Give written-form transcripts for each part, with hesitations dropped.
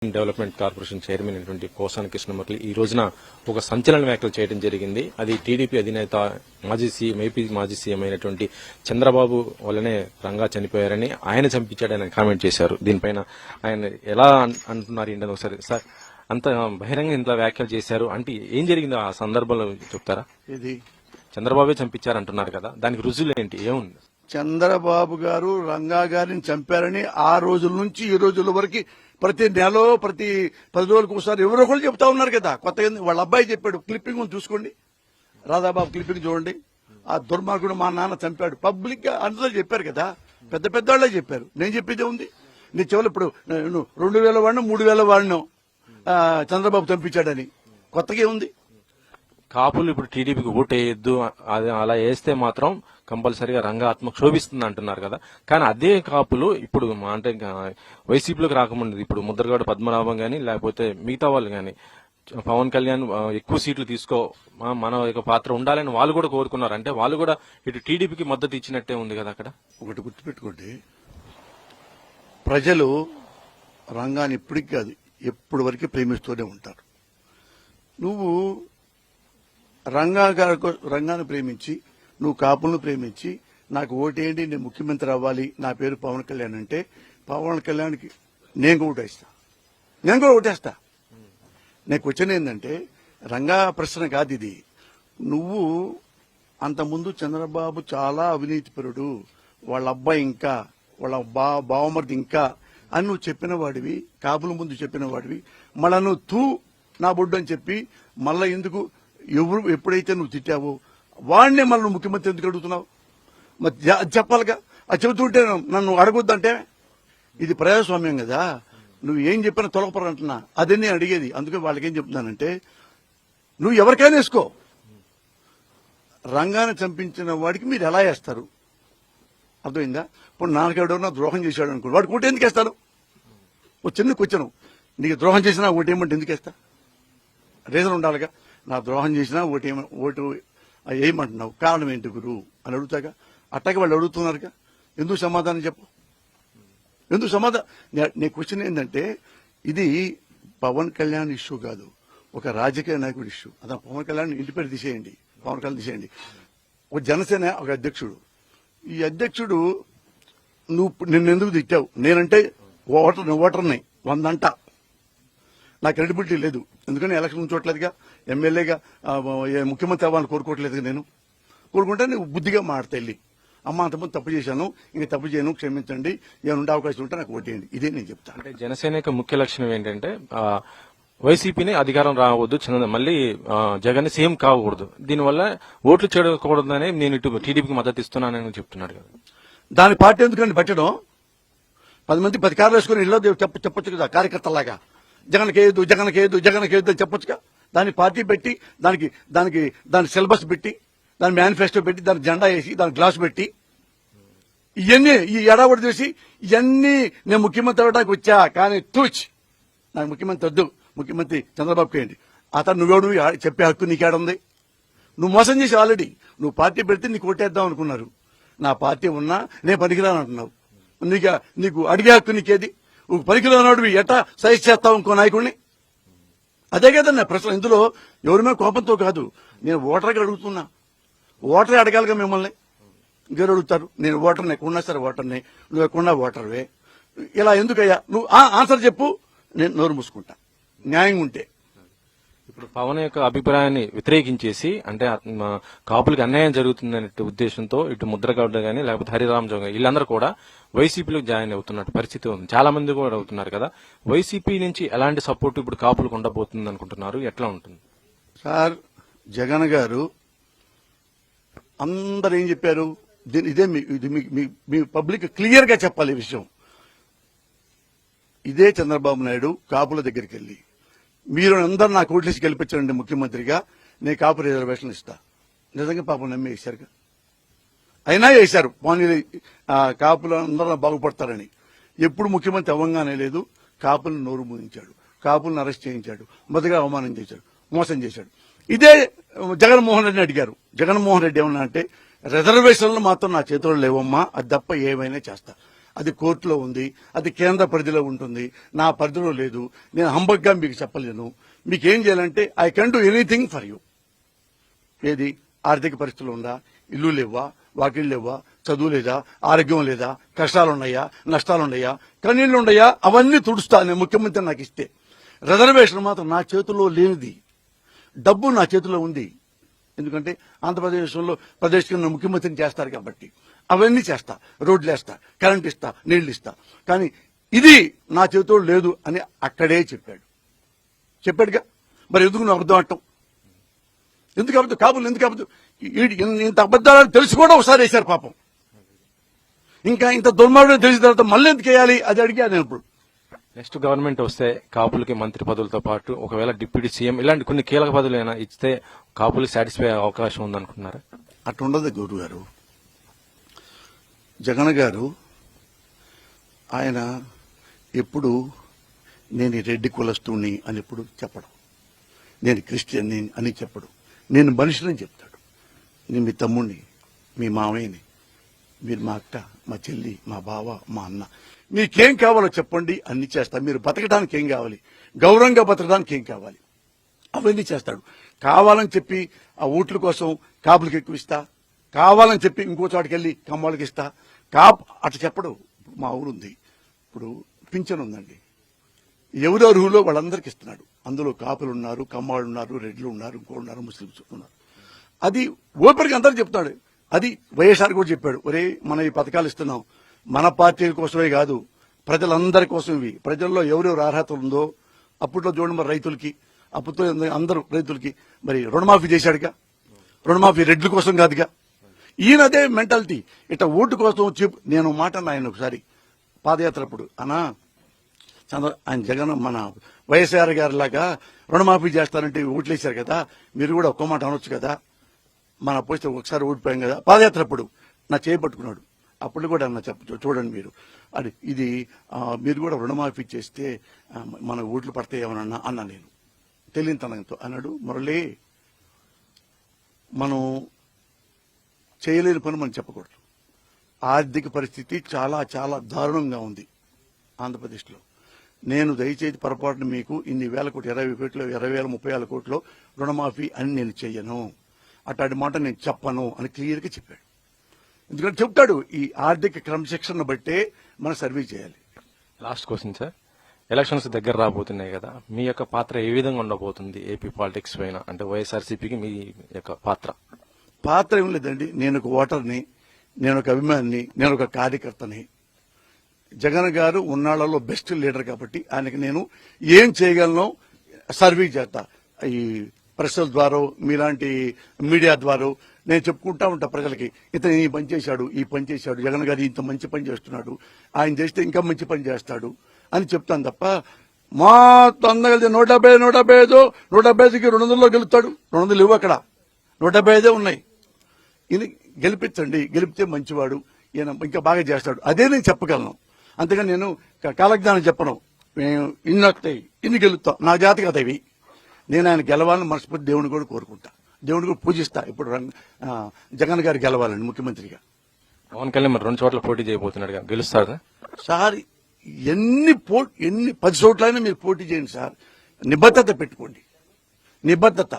Development corporation chairman అయినటువంటి పోసాని కృష్ణమురళి ఈ రోజున ఒక సంచలన వ్యాఖ్యలు చేయడం జరిగింది. అది టీడీపీ అధినేత ఏపీ మాజీ సీఎం అయినటువంటి చంద్రబాబు వల్లనే రంగా చనిపోయారని, ఆయన చంపించాడని కామెంట్ చేశారు. దీనిపైన ఆయన ఎలా అంటున్నారు ఏంటని ఒకసారి సార్, అంత బహిరంగ ఇంత వ్యాఖ్యలు చేశారు అంటే ఏం జరిగిందో ఆ సందర్భంలో చెప్తారా? ఇది చంద్రబాబే చంపించారంటున్నారు కదా, దానికి రుజువులు ఏంటి, ఏముంది? చంద్రబాబు గారు రంగా గారిని చంపారని ఆ రోజుల నుంచి ఈ రోజుల వరకు ప్రతి నెల ప్రతి 10 రోజులకు ఒకసారి ఎవరో ఒకరు చెప్తా ఉన్నారు కదా. కొత్తగా వాళ్ళ అబ్బాయి చెప్పాడు, క్లిప్పింగ్ చూసుకోండి, రాధాబాబు క్లిప్పింగ్ చూడండి. ఆ దుర్మార్గుడు మా నాన్న చంపాడు పబ్లిక్ గా అందరూ చెప్పారు కదా, పెద్ద పెద్దవాళ్లే చెప్పారు. నేను చెప్పేదే ఉంది. నీ చెవులు ఇప్పుడు 2000 వాడినో 3000 వాడినో చంద్రబాబు చంపించాడని కొత్తగా ఉంది. కాపులు ఇప్పుడు టీడీపీకి ఓటు వేయొద్దు, అలా వేస్తే మాత్రం కంపల్సరీగా రంగ ఆత్మ క్షోభిస్తుంది అంటున్నారు కదా. కానీ అదే కాపులు ఇప్పుడు అంటే వైసీపీలోకి రాకముందు ఇప్పుడు ముద్రగడ పద్మనాభం గాని లేకపోతే మిగతా వాళ్ళు గాని పవన్ కళ్యాణ్ ఎక్కువ సీట్లు తీసుకో, మన యొక్క పాత్ర ఉండాలని వాళ్ళు కూడా కోరుకున్నారు. అంటే వాళ్ళు కూడా ఇటు టీడీపీకి మద్దతు ఇచ్చినట్టే ఉంది కదా. అక్కడ ఒకటి గుర్తుపెట్టుకోండి, ప్రజలు రంగాన్ని ఇప్పటికి కాదు ఎప్పటి వరకు ప్రేమిస్తూనే ఉంటారు. నువ్వు రంగాన్ని ప్రేమించి, నువ్వు కాపులను ప్రేమించి నాకు ఓటేయండి, నేను ముఖ్యమంత్రి అవ్వాలి, నా పేరు పవన్ కళ్యాణ్ అంటే పవన్ కళ్యాణ్కి నేను కూడా ఓటేస్తా. నాకు వచ్చిన ఏంటంటే రంగా ప్రశ్న కాదు ఇది. నువ్వు అంతకుముందు చంద్రబాబు చాలా అవినీతిపరుడు, వాళ్ళ అబ్బాయి ఇంకా వాళ్ళ బావమరిది ఇంకా అని నువ్వు చెప్పిన వాడివి, కాపుల ముందు చెప్పిన వాడివి. మళ్ళా నువ్వు నా బొడ్డు అని చెప్పి మళ్ళా ఎందుకు ఎప్పుడైతే నువ్వు తిట్టావో వాడినే మళ్ళీ నువ్వు ముఖ్యమంత్రి ఎందుకు అడుగుతున్నావు? మరి చెప్పాలిగా. అది చెబుతుంటే నన్ను అడగొద్దంటే ఇది ప్రజాస్వామ్యం కదా. నువ్వు ఏం చెప్పినా తొలగపరంటున్నా అదే నేను అడిగేది. అందుకే వాళ్ళకేం చెప్తున్నానంటే నువ్వు ఎవరికైనా వేసుకో, రంగాన్ని చంపించిన వాడికి మీరు ఎలా వేస్తారు? అర్థమైందా? ఇప్పుడు నాకెవడన్నా ద్రోహం చేశాడు అనుకో, వాడికి ఓటు ఎందుకు వేస్తాను? ఓ చిన్న క్వశ్చన్, నీకు ద్రోహం చేసినా ఓటు ఏమంటే ఎందుకు వేస్తా? రీజన్ ఉండాలిగా. నా ద్రోహం చేసినా ఓటు ఏమంటున్నావు, కారణం ఏంటి గురు అని అడుగుతాగా. అట్టగా వాళ్ళు అడుగుతున్నారుగా, ఎందుకు సమాధానం చెప్పు, ఎందుకు సమాధానం? నీ క్వశ్చన్ ఏంటంటే ఇది పవన్ కళ్యాణ్ ఇష్యూ కాదు, ఒక రాజకీయ నాయకుడి ఇష్యూ. అదే పవన్ కళ్యాణ్ ఇంటి పేరు తీసేయండి, పవన్ కళ్యాణ్ తీసేయండి. ఒక జనసేన ఒక అధ్యక్షుడు, ఈ అధ్యక్షుడు నిన్నెందుకు తిట్టావు? నేనంటే ఓటర్ని 100 అంట, నాకు క్రెడిబిలిటీ లేదు. ఎందుకని ఎలక్షన్ ఉంచోట్లేదుగా, ఎమ్మెల్యేగా ముఖ్యమంత్రి అవ్వాలని కోరుకోవట్లేదుగా. నేను కోరుకుంటే నువ్వు బుద్ధిగా మాడతా వెళ్ళి, అమ్మ అంతకుముందు తప్పు చేశాను, ఇంక తప్పు చేయను, క్షమించండి, ఏమైనా అవకాశం ఉంటే నాకు ఓటేయండి. ఇదే నేను చెప్తాను. అంటే జనసేన యొక్క ముఖ్య లక్షణం ఏంటంటే వైసీపీని అధికారం రావద్దు, మళ్ళీ జగన్ సీఎం కావకూడదు, దీనివల్ల ఓట్లు చేయకూడదని నేను ఇటు టీడీపీకి మద్దతు ఇస్తున్నానని చెప్తున్నాడు కదా. దాని పార్టీ ఎందుకండి పెట్టడం? 10 మంది 10 కార్లు వేసుకుని ఇళ్ళో చెప్పొచ్చు కదా, కార్యకర్తలాగా జగన్కేయద్దు అని చెప్పొచ్చుగా. దాని పార్టీ పెట్టి దాని సిలబస్ పెట్టి దాని మేనిఫెస్టో పెట్టి దాని జెండా వేసి దాని గ్లాస్ పెట్టి ఇవన్నీ ఈ ఎడాబడి చేసి ఇవన్నీ నేను ముఖ్యమంత్రి అవ్వడానికి వచ్చా, కానీ నాకు ముఖ్యమంత్రి వద్దు, ముఖ్యమంత్రి చంద్రబాబు చేయండి. అతను నువ్వు చెప్పే హక్కు నీకేడుంది? నువ్వు మోసం చేసి ఆల్రెడీ నువ్వు పార్టీ పెడితే నీకు ఓటేద్దాం అనుకున్నారు. నా పార్టీ ఉన్నా నేను పనికిరాను అంటున్నావు. నీకు అడిగే హక్కు నీకేది? పనికిరానోడివి ఎట్టా సైజ్ చేస్తావు ఇంకో నాయకుడిని? అదే కదన్నా ప్రశ్న. ఇందులో ఎవరిమే కోపంతో కాదు, నేను ఓటర్గా అడుగుతున్నా. ఓటరే అడగాలిగా మిమ్మల్ని, ఇంకెవరు అడుగుతారు? నేను ఓటర్ని, ఎక్కున్నా సరే ఓటర్ని, నువ్వు ఎక్కున్నా ఓటర్వే, ఇలా ఎందుకయ్యా? నువ్వు ఆన్సర్ చెప్పు, నేను నోరు మూసుకుంటా న్యాయంగా ఉంటే. ఇప్పుడు పవన్ యొక్క అభిప్రాయాన్ని వ్యతిరేకించేసి అంటే కాపులకు అన్యాయం జరుగుతుందనే ఉద్దేశంతో ఇటు ముద్రగడ్డ గానీ లేకపోతే హరిరామ్ జోగ వీళ్ళందరూ కూడా వైసీపీలో జాయిన్ అవుతున్నట్టు పరిస్థితి ఉంది. చాలా మంది కూడా అవుతున్నారు కదా. వైసీపీ నుంచి ఎలాంటి సపోర్ట్ ఇప్పుడు కాపులకు ఉండబోతుంది అనుకుంటున్నారు? ఎట్లా ఉంటుంది సార్? జగన్ గారు అందరు ఏం చెప్పారు? ఇదే మీ పబ్లిక్ క్లియర్ గా చెప్పాలి ఈ విషయం. ఇదే చంద్రబాబు నాయుడు కాపుల దగ్గరికి వెళ్లి, మీరు అందరు నాకు ఓట్లేసి గెలిపించండి ముఖ్యమంత్రిగా, నేను కాపు రిజర్వేషన్ ఇస్తా. నిజంగా పాపం నమ్మి వేశారుగా, అయినా వేశారు. పోనీ కాపులు అందరూ బాగుపడతారని. ఎప్పుడు ముఖ్యమంత్రి అవ్వంగానే లేదు, కాపులను నోరు మూయించాడు, కాపులను అరెస్ట్ చేయించాడు, మొదటిగా అవమానం చేశాడు, మోసం చేశాడు. ఇదే జగన్మోహన్ రెడ్డిని అడిగారు. జగన్మోహన్ రెడ్డి ఏమన్నా అంటే రిజర్వేషన్లు మాత్రం నా చేతిలో లేవమ్మా, అది తప్ప ఏమైనా చేస్తా. అది కోర్టులో ఉంది, అది కేంద్ర పరిధిలో ఉంటుంది, నా పరిధిలో లేదు. నేను హంబగ్గా మీకు చెప్పలేను. మీకేం చేయాలంటే I can do anything for you. ఏది ఆర్థిక పరిస్థితులు ఉందా, ఇల్లు లేవా, వాకిళ్ళు లేవా, చదువు లేదా, ఆరోగ్యం లేదా, కష్టాలున్నాయా, నష్టాలున్నాయా, కన్నీళ్లు ఉన్నాయా, అవన్నీ తుడుస్తా నేను ముఖ్యమంత్రి నాకు ఇస్తే. రిజర్వేషన్ మాత్రం నా చేతుల్లో లేనిది, డబ్బు నా చేతిలో ఉంది. ఎందుకంటే ఆంధ్రప్రదేశ్లో ప్రదేశ్కి నన్ను ముఖ్యమంత్రిని చేస్తారు కాబట్టి అవన్నీ చేస్తా, రోడ్లు వేస్తా, కరెంట్ ఇస్తా, నీళ్లు ఇస్తా. కానీ ఇది నా చేతిలో లేదు అని అక్కడే చెప్పాడుగా. మరి ఎందుకు నువ్వు అబద్ధం అంటాం? ఎందుకు అబద్ధం? కాబోలు ఎందుకు అబద్ధం? ఇంత అబద్ధాలని తెలిసి కూడా ఒకసారి వేశారు పాపం. ఇంకా ఇంత దుర్మార్గం తెలిసిన తర్వాత మళ్ళీ ఎందుకు వేయాలి అది అడిగా నేను. ఇప్పుడు నెక్స్ట్ గవర్నమెంట్ వస్తే కాపులకి మంత్రి పదవులతో పాటు ఒకవేళ డిప్యూటీ సీఎం ఇలాంటి కొన్ని కీలక పదవులు అయినా ఇస్తే కాపులు సాటిస్ఫై అయ్యే అవకాశం ఉందనుకుంటున్నారా? అట్లా ఉండదు గౌరు గారు. జగన్ గారు ఆయన ఎప్పుడు నేను ఈ రెడ్డి కులస్తుని అని ఎప్పుడు చెప్పడం, నేను క్రిస్టియన్ని అని చెప్పడు. నేను మనుషులని చెప్తాడు. నేను మీ తమ్ముడిని, మీ మామయ్యని, మీరు మా అక్క, మా చెల్లి, మా బావ, మా అన్న, మీకేం కావాలో చెప్పండి అన్ని చేస్తా. మీరు బతకడానికి ఏం కావాలి, గౌరవంగా బతకడానికి ఏం కావాలి, అవన్నీ చేస్తాడు. కావాలని చెప్పి ఆ ఓట్ల కోసం కాపులకు ఎక్కువ ఇస్తా, కావాలని చెప్పి ఇంకో చోటుకి వెళ్ళి కమ్మాళ్ళకి ఇస్తా, అట్లా చెప్పడు. మా ఊరుంది, ఇప్పుడు పింఛన్ ఉందండి, ఎవరు అర్హులో వాళ్ళందరికీ ఇస్తున్నాడు. అందులో కాపులు ఉన్నారు, కమ్మాళ్ళు ఉన్నారు, రెడ్లు ఉన్నారు, ఇంకో ఉన్నారు, ముస్లింస్ ఉన్నారు. అది ఓపెన్గా అందరూ చెప్తాడు. అది వైఎస్ఆర్ కూడా చెప్పాడు, ఒరే మనం ఈ పథకాలు ఇస్తున్నాం మన పార్టీల కోసమే కాదు, ప్రజలందరి కోసం. ఇవి ప్రజల్లో ఎవరెవరు అర్హత ఉందో. అప్పట్లో చూడండి మరి రైతులకి, అప్పుతో అందరూ రైతులకి మరి రుణమాఫీ చేశాడుగా. రుణమాఫీ రెడ్ల కోసం కాదుగా. ఈయన అదే మెంటాలిటీ. ఇట్లా ఓటు కోసం నేను మాట అన్నా ఆయన ఒకసారి పాదయాత్ర అప్పుడు, ఆయన జగన్ మన వైఎస్ఆర్ గారి లాగా రుణమాఫీ చేస్తారంటే ఓట్లు వేశారు కదా, మీరు కూడా ఒక్క మాట అనొచ్చు కదా, మన పోస్తే ఒకసారి ఓడిపోయాం కదా. పాదయాత్ర అప్పుడు నా చేపట్టుకున్నాడు. అప్పుడు కూడా అన్న చూడండి మీరు అది ఇది మీరు కూడా రుణమాఫీ చేస్తే మన ఓట్లు పడతాయేమన్నా అన్నా. నేను తెలియనితనంతో అన్నాడు, మురళి మనం చేయలేని పని మనం చెప్పకూడదు. ఆర్థిక పరిస్థితి చాలా చాలా దారుణంగా ఉంది ఆంధ్రప్రదేశ్లో. నేను దయచేసి పొరపాటున మీకు ఇన్ని వేల కోట్లు, 20 కోట్లు, 20,000, 30,000 కోట్లు రుణమాఫీ అని నేను చెయ్యను, అట్లాంటి మాట నేను చెప్పను అని క్లియర్గా చెప్పాడు. ఎందుకంటే చెప్తాడు, ఈ ఆర్థిక క్రమశిక్షణ బట్టే మనం సర్వీస్ చేయాలి. లాస్ట్ క్వశ్చన్ సార్, ఎలక్షన్స్ దగ్గర రాబోతున్నాయి కదా, మీ యొక్క పాత్ర ఏ విధంగా ఉండబోతుంది ఏపీ పాలిటిక్స్ పైన? అంటే వైఎస్ఆర్సీపీకి మీ యొక్క పాత్ర ఏం లేదండి. నేను ఒక ఓటర్ని, నేను ఒక అభిమానిని, నేను ఒక కార్యకర్తని. జగన్ గారు ఉన్నాళ్లలో బెస్ట్ లీడర్ కాబట్టి ఆయనకి నేను ఏం చేయగలను సర్వీస్ చేస్తా. ఈ ప్రెస్ల ద్వారా, మీలాంటి మీడియా ద్వారా నేను చెప్పుకుంటా ఉంటా ప్రజలకి, ఇతను ఈ పని చేశాడు, ఈ పని చేశాడు, జగన్ గారు ఇంత మంచి పని చేస్తున్నాడు, ఆయన చేస్తే ఇంకా మంచి పని చేస్తాడు అని చెప్తాను తప్ప మా తొందరగా 175 175కి 200లో గెలుస్తాడు. 200 ఇవ్వు, అక్కడ 175 ఉన్నాయి. ఇది గెలిపించండి, గెలిపితే మంచివాడు, ఈయన ఇంకా బాగా చేస్తాడు, అదే నేను చెప్పగలను. అంతేగాని నేను కాలజ్ఞానం చెప్పను. ఇన్ని వస్తాయి, ఇన్ని గెలుస్తాం, నా జాతి కదా ఇవి. నేను ఆయన గెలవాలని మనస్ఫూర్తి దేవుని కూడా కోరుకుంటా, దేవుని కూడా పూజిస్తా. ఇప్పుడు జగన్ గారు గెలవాలని ముఖ్యమంత్రిగా. పవన్ కళ్యాణ్ 2 చోట్ల పోటీ చేయబోతున్నాడు, గెలుస్తారా సార్? ఎన్ని 10 చోట్లైనా మీరు పోటీ చేయండి సార్. నిబద్ధత పెట్టుకోండి, నిబద్ధత.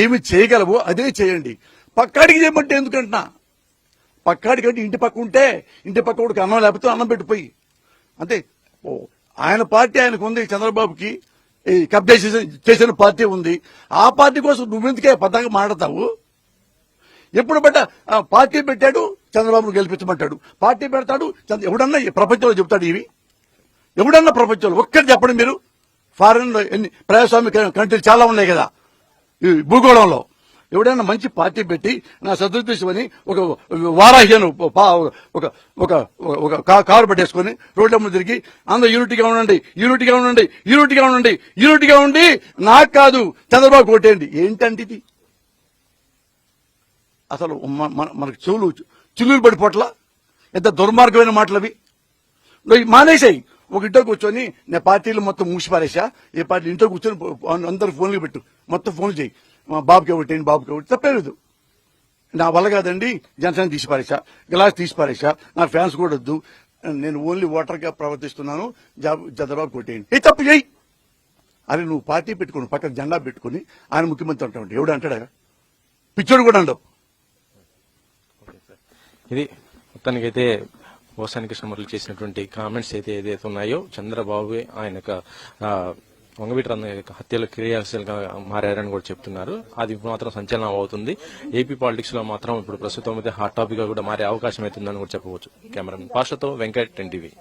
ఏమి చేయగలవో అదే చేయండి. పక్కాడికి చేయమంటే ఎందుకంటున్నా, పక్కాడికి అంటే ఇంటి పక్క ఉంటే ఇంటి పక్క కూడా అన్నం లేకపోతే అన్నం పెట్టిపోయి అంతే. ఆయన పార్టీ ఆయనకు ఉంది, చంద్రబాబుకి కబ్జా చేసిన పార్టీ ఉంది. ఆ పార్టీ కోసం నువ్వెందుకే పద్ధతిగా మాట్లాడతావు? ఎప్పుడు పార్టీ పెట్టాడు, చంద్రబాబును గెలిపించమంటాడు, పార్టీ పెడతాడు. ఎవడన్నా ప్రపంచంలో చెప్తాడు ఇవి? ఎవడన్నా ప్రపంచంలో ఒక్కటి చెప్పండి మీరు. ఫారెన్ లో ఎన్ని ప్రజాస్వామ్య కంట్రీలు చాలా ఉన్నాయి కదా ఈ భూగోళంలో. ఎవడైనా మంచి పార్టీ పెట్టి నా సదుద్దేశమని ఒక వారాహ్యను ఒక కారు పెట్టేసుకుని రోడ్ల ముందు తిరిగి అందరూ యూనిటీగా ఉండండి, యూనిటీగా ఉండండి, యూనిటీగా ఉండండి, యూనిటీగా ఉండి నాకు కాదు చంద్రబాబు కొట్టేయండి. ఏంటంటే ఇది అసలు మనకు చిల్లులు పడిపోట్ల ఎంత దుర్మార్గమైన మాటలు అవి. మానేసాయి. ఒక ఇంట్లో కూర్చొని నేను పార్టీలు మొత్తం మూసిపారేసా, ఏ పార్టీ ఇంట్లో కూర్చొని అందరు ఫోన్లు పెట్టు, మొత్తం ఫోన్లు చేయి, మా బాబుకి ఒకటేంటి, బాబుకి ఒకటి, తప్పలేదు. నా వల్ల కాదండి జనసేన తీసిపారేసా, గ్లాస్ తీసిపారేసా, నా ఫ్యాన్స్ కూడా వద్దు. నేను ఓన్లీ ఓటర్ గా ప్రవర్తిస్తున్నాను, చంద్రబాబు కొట్టేయండి. ఏ తప్పు చేయి. అరే నువ్వు పార్టీ పెట్టుకుని పక్కన జెండా పెట్టుకుని ఆయన ముఖ్యమంత్రి అంటావు, ఎవడు అంటాడా? పిచ్చోడు కూడా అండవు. ఇది మొత్తానికైతే పోసాని కృష్ణమురళి చేసినటువంటి కామెంట్స్ అయితే ఏదైతే ఉన్నాయో చంద్రబాబు ఆయన వంగవీటి రంగ హత్యలో క్రియాశీలంగా మారారని కూడా చెప్తున్నారు. అది మాత్రం సంచలనం అవుతుంది. ఏపీ పాలిటిక్స్ లో మాత్రం ఇప్పుడు ప్రస్తుతం అయితే హాట్ టాపిక్ గా కూడా మారే అవకాశం అవుతుందని కూడా చెప్పవచ్చు. కెమెరామెన్ పాషతో వెంకట్, ఎన్టీవీ.